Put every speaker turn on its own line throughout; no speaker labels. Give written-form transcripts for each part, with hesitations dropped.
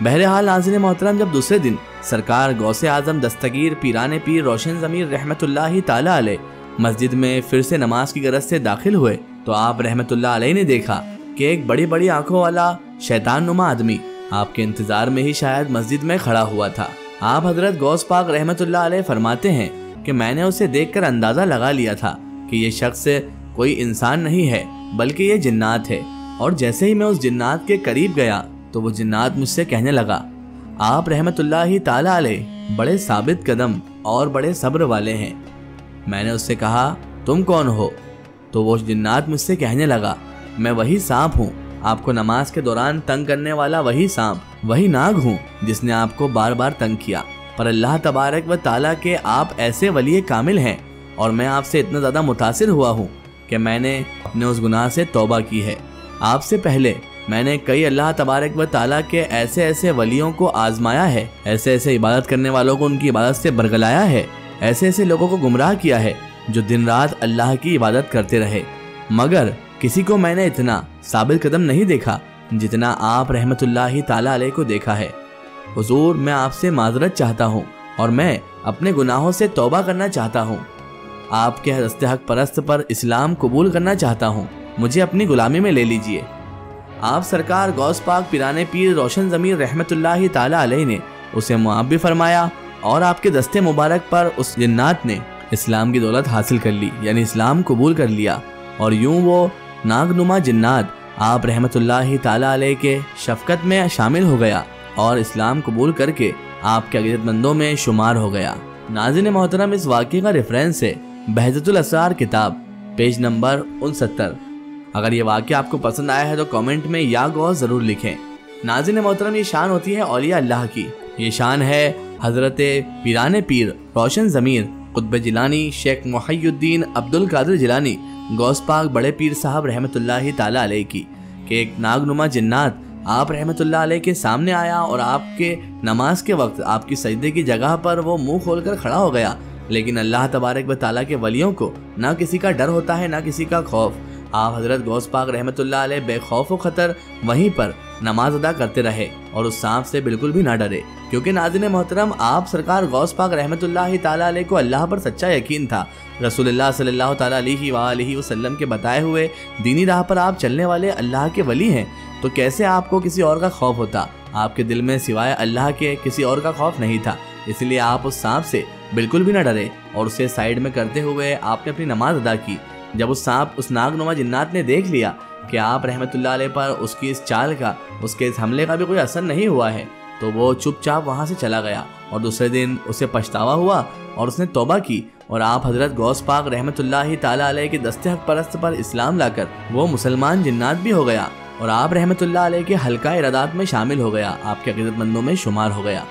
بہرحال ناظرین محترم، جب دوسرے دن سرکار غوث اعظم دستگیر پیران پیر روشن ضمیر رحمت اللہ تعالی علیہ مسجد میں پھر سے نماز کی غرض سے داخل ہوئے تو آپ رحمت اللہ علیہ نے دیکھا کہ ایک بڑی بڑی آنکھوں والا شیطان نما آدمی آپ کے انتظار میں ہی شاید مسجد میں کھڑا ہوا تھا۔ آپ حضرت غوث پاک رحمت اللہ علیہ فرماتے ہیں کہ میں نے اسے دیکھ کر اندازہ لگا لیا تھا کہ یہ شخص کوئی انسان نہیں ہے بلکہ یہ جنات ہے، اور جیسے ہی میں اس جنات کے قریب گیا تو وہ جنات مجھ سے کہنے لگا آپ رحمت اللہ تعالی علیہ بڑے ثابت قدم اور بڑے صبر والے ہیں۔ میں نے اس سے کہا تم کون ہو؟ تو وہ جنات مجھ سے کہنے لگا میں وہی سانپ ہوں، آپ کو نماز کے دوران تنگ کرنے والا وہی سانپ، وہی ناگ ہوں جس نے آپ کو بار بار تنگ کیا، پر اللہ تبارک و تعالیٰ کے آپ ایسے ولی کامل ہیں اور میں آپ سے اتنا زیادہ متاثر ہوا ہوں کہ میں نے اپنے اس گناہ سے توبہ کی ہے۔ آپ سے پہلے میں نے کئی اللہ تبارک و تعالیٰ کے ایسے ولیوں کو آزمایا ہے، ایسے عبادت کرنے والوں کو ان کی عبادت سے برگلایا ہے، ایسے لوگوں کو گمراہ کیا ہے جو دن رات اللہ کی عبادت کرتے رہے، مگر کسی کو میں نے اتنا ثابت قدم نہیں دیکھا جتنا آپ رحمت اللہ تعالیٰ علیہ کو دیکھا ہے۔ حضور، میں آپ سے معذرت چاہتا ہوں اور میں اپنے گناہوں سے توبہ کرنا چاہتا ہوں، آپ کے دست حق پرست پر اسلام قبول کرنا چاہتا ہوں، مجھے اپنی غلامی میں لے لیجئے۔ آپ سرکار غوث پاک پیران پیر روشن ضمیر رحمت اللہ تعالی علیہ نے اسے معاف بھی فرمایا اور آپ کے دستے مبارک پر اس جنات نے اسلام کی دولت حاصل کر لی، یعنی اسلام قبول کر لیا، اور یوں وہ ناگنما جنات آپ رحمت اللہ تعالی علیہ کے شفقت میں شامل ہو گیا اور اسلام قبول کر کے آپ کے عقیدت مندوں میں شمار ہو گیا۔ ناظرین محترم، اس واقعے کا ریفرنس ہے بہجت الاسرار کتاب، پیج نمبر 69۔ اگر یہ واقعہ آپ کو پسند آیا ہے تو کامنٹ میں یا غوث ضرور لکھیں۔ ناظرین محترم، یہ شان ہوتی ہے اولیاء اللہ کی، یہ شان ہے حضرت پیران پیر روشن ضمیر قطب جیلانی شیخ محی الدین عبد القادر جیلانی غوث پاک بڑے پیر صاحب رحمت اللہ تعالی علیہ کی، کہ ایک ناگنما جنات آپ رحمت اللہ علیہ کے سامنے آیا اور آپ کے نماز کے وقت آپ کی سجدے کی جگہ پر وہ منہ کھول کر کھڑا ہو گیا، لیکن اللہ تبارک و تعالیٰ کے ولیوں کو نہ کسی کا ڈر ہوتا ہے نہ کسی کا خوف۔ آپ حضرت غوث پاک رحمت اللہ علیہ بے خوف و خطر وہیں پر نماز ادا کرتے رہے اور اس سانپ سے بالکل بھی نہ ڈرے، کیونکہ ناظرین محترم، آپ سرکار غوث پاک رحمت اللہ تعالی علیہ کو اللہ پر سچا یقین تھا۔ رسول اللہ صلی اللہ تعالی علیہ وآلہ وسلم کے بتائے ہوئے دینی راہ پر آپ چلنے والے اللہ کے ولی ہیں، تو کیسے آپ کو کسی اور کا خوف ہوتا؟ آپ کے دل میں سوائے اللہ کے کسی اور کا خوف نہیں تھا، اس لیے آپ اس سانپ سے بالکل بھی نہ ڈرے اور اسے سائیڈ میں کرتے ہوئے آپ نے اپنی نماز ادا کی۔ جب اس سانپ، اس ناگنما جنات نے دیکھ لیا کہ آپ رحمت اللہ علیہ پر اس کی اس چال کا، اس کے اس حملے کا بھی کوئی اثر نہیں ہوا ہے، تو وہ چپ چاپ وہاں سے چلا گیا، اور دوسرے دن اسے پچھتاوا ہوا اور اس نے توبہ کی، اور آپ حضرت غوث پاک رحمت اللہ تعالی علیہ کے دست حق پرست پر اسلام لا کر وہ مسلمان جنات بھی ہو گیا اور آپ رحمت اللہ علیہ کے حلقہ ارادات میں شامل ہو گیا، آپ کے عقیدت مندوں میں شمار ہو گیا۔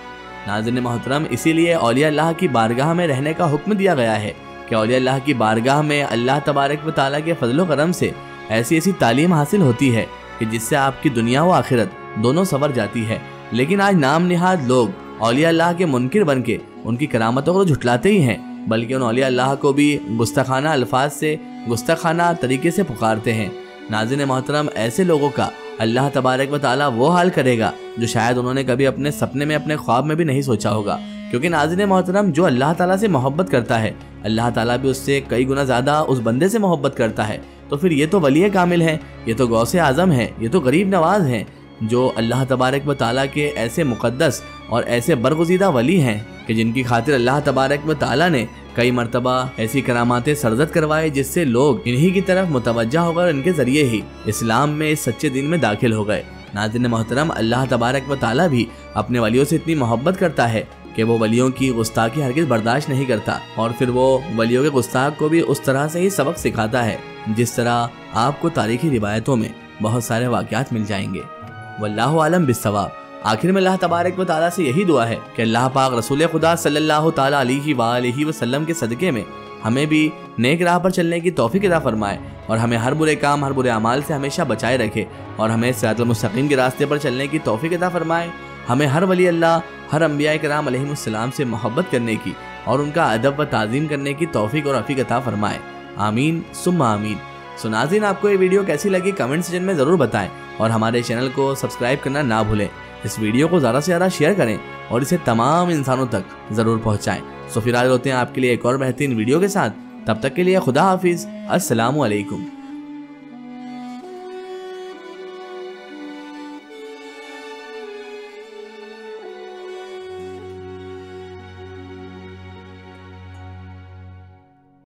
ناظرین محترم، اسی لیے اولیاء اللہ کی بارگاہ میں رہنے کا حکم دیا گیا ہے کہ اولیاء اللہ کی بارگاہ میں اللہ تبارک و تعالیٰ کے فضل و کرم سے ایسی تعلیم حاصل ہوتی ہے کہ جس سے آپ کی دنیا و آخرت دونوں سنور جاتی ہے۔ لیکن آج نام نہاد لوگ اولیاء اللہ کے منکر بن کے ان کی کرامتوں کو جھٹلاتے ہی ہیں، بلکہ ان اولیاء اللہ کو بھی گستاخانہ الفاظ سے، گستاخانہ طریقے سے پکارتے ہیں۔ ناظرین محترم، ایسے لوگوں کا اللہ تبارک و تعالیٰ وہ حال کرے گا جو شاید انہوں نے کبھی اپنے سپنے میں، اپنے خواب میں بھی نہیں سوچا ہوگا، کیونکہ ناظرین محترم، جو اللہ تعالیٰ سے محبت کرتا ہے اللہ تعالیٰ بھی اس سے کئی گنا زیادہ اس بندے سے محبت کرتا ہے۔ تو پھر یہ تو ولی کامل ہے، یہ تو غوث اعظم ہے، یہ تو غریب نواز ہیں، جو اللہ تبارک و تعالیٰ کے ایسے مقدس اور ایسے برگزیدہ ولی ہیں کہ جن کی خاطر اللہ تبارک و تعالیٰ نے کئی مرتبہ ایسی کراماتیں سرزد کروائے جس سے لوگ انہی کی طرف متوجہ ہو کر ان کے ذریعے ہی اسلام میں، اس سچے دین میں داخل ہو گئے۔ ناظرین محترم، اللہ تبارک و تعالیٰ بھی اپنے ولیوں سے اتنی محبت کرتا ہے کہ وہ ولیوں کی گستاخی ہرگز برداشت نہیں کرتا، اور پھر وہ ولیوں کے گستاخ کو بھی اس طرح سے ہی سبق سکھاتا ہے جس طرح آپ کو تاریخی روایتوں میں بہت سارے واقعات مل جائیں گے۔ واللہ عالم بالصواب۔ آخر میں اللہ تبارک و تعالیٰ سے یہی دعا ہے کہ اللہ پاک رسول خدا صلی اللہ تعالیٰ علیہ وآلہ وسلم کے صدقے میں ہمیں بھی نیک راہ پر چلنے کی توفیق عطا فرمائے، اور ہمیں ہر برے کام، ہر برے اعمال سے ہمیشہ بچائے رکھے، اور ہمیں صراط المستقیم کے راستے پر چلنے کی توفیق عطا فرمائے۔ ہمیں ہر ولی اللہ، ہر انبیاء کرام علیہم السلام سے محبت کرنے کی اور ان کا ادب و تعظیم کرنے کی توفیق اور رفیق عطا فرمائے۔ آمین ثم آمین۔ سو ناظرین، آپ کو یہ ویڈیو کیسی لگی کمنٹ سیکشن میں ضرور بتائیں، اور ہمارے چینل کو سبسکرائب کرنا نہ بھولیں اس ویڈیو کو زیادہ سے زیادہ شیئر کریں اور اسے تمام انسانوں تک ضرور پہنچائیں۔ سو پھر آج ہوتے ہیں آپ کے لیے ایک اور بہترین ویڈیو کے ساتھ، تب تک کے لیے خدا حافظ، السلام علیکم۔